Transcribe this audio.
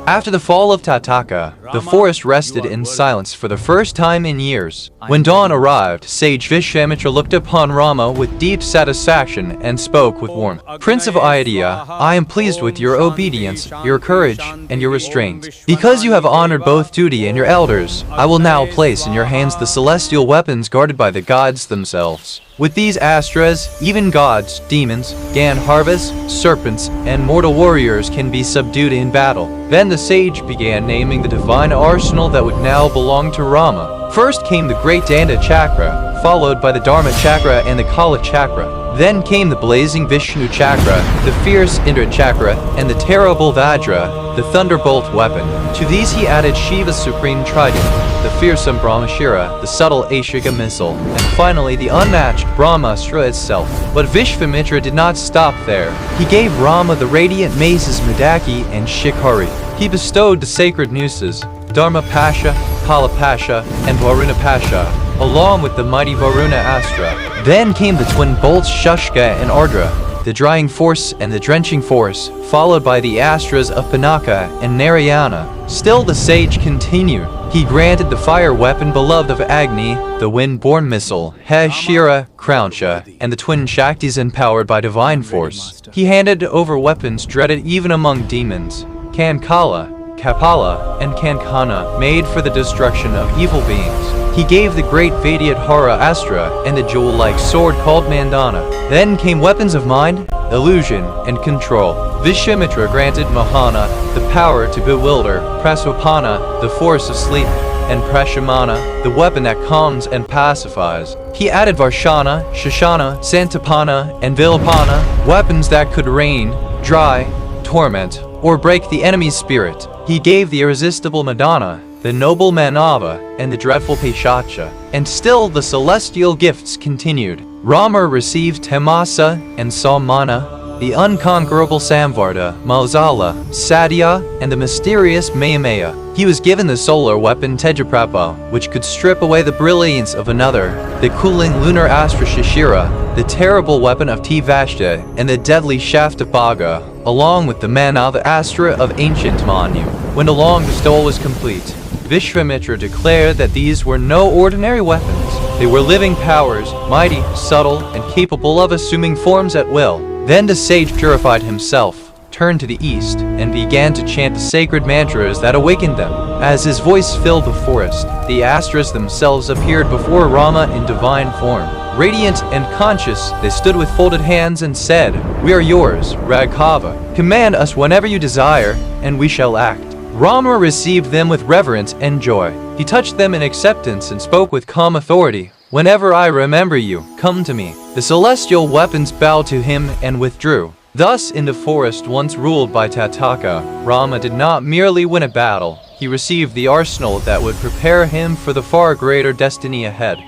After the fall of Tataka, the forest rested in silence for the first time in years. When dawn arrived, sage Vishvamitra looked upon Rama with deep satisfaction and spoke with warmth. Prince of Ayodhya, I am pleased with your obedience, your courage, and your restraint. Because you have honored both duty and your elders, I will now place in your hands the celestial weapons guarded by the gods themselves. With these Astras, even gods, demons, Gandharvas, serpents, and mortal warriors can be subdued in battle. Then the sage began naming the divine arsenal that would now belong to Rama. First came the great Danda Chakra, followed by the Dharma Chakra and the Kala Chakra. Then came the blazing Vishnu Chakra, the fierce Indra Chakra, and the terrible Vajra, the thunderbolt weapon. To these he added Shiva's supreme trident, the fearsome Brahmashira, the subtle Ashiga missile, and finally the unmatched Brahmastra itself. But Vishvamitra did not stop there. He gave Rama the radiant maces Madaki and Shikhari. He bestowed the sacred nooses, Dharma Pasha, Kala Pasha, and Varuna Pasha, along with the mighty Varuna Astra. Then came the twin bolts Shushka and Ardra, the drying force and the drenching force, followed by the Astras of Pinaka and Narayana. Still the sage continued. He granted the fire weapon beloved of Agni, the wind-borne missile, Heshira, Krauncha, and the twin Shaktis empowered by divine force. He handed over weapons dreaded even among demons, Kankala, Kapala, and Kankana, made for the destruction of evil beings. He gave the great Vaidyadhara Astra and the jewel-like sword called Mandana. Then came weapons of mind, illusion, and control. Vishvamitra granted Mohana the power to bewilder, Prasopana the force of sleep, and Prashamana the weapon that calms and pacifies. He added Varshana, Shashana, Santapana, and Vilpana, weapons that could rain, dry, torment, or break the enemy's spirit. He gave the irresistible Madana, the noble Manava, and the dreadful Peshacha. And still the celestial gifts continued. Rama received Tamasa and Salmana, the unconquerable Samvarta, Mausala, Satya, and the mysterious Mayamaya. He was given the solar weapon Tejaprapa, which could strip away the brilliance of another, the cooling lunar Astra Shishira, the terrible weapon of Tivashta, and the deadly shaft of Bhaga, along with the Manava Astra of ancient Manu. When the long bestowal was complete, Vishvamitra declared that these were no ordinary weapons. They were living powers, mighty, subtle, and capable of assuming forms at will. Then the sage purified himself, turned to the east, and began to chant the sacred mantras that awakened them. As his voice filled the forest, the Astras themselves appeared before Rama in divine form. Radiant and conscious, they stood with folded hands and said, "We are yours, Raghava. Command us whenever you desire, and we shall act." Rama received them with reverence and joy. He touched them in acceptance and spoke with calm authority. "Whenever I remember you, come to me." The celestial weapons bowed to him and withdrew. Thus, in the forest once ruled by Tataka, Rama did not merely win a battle. He received the arsenal that would prepare him for the far greater destiny ahead.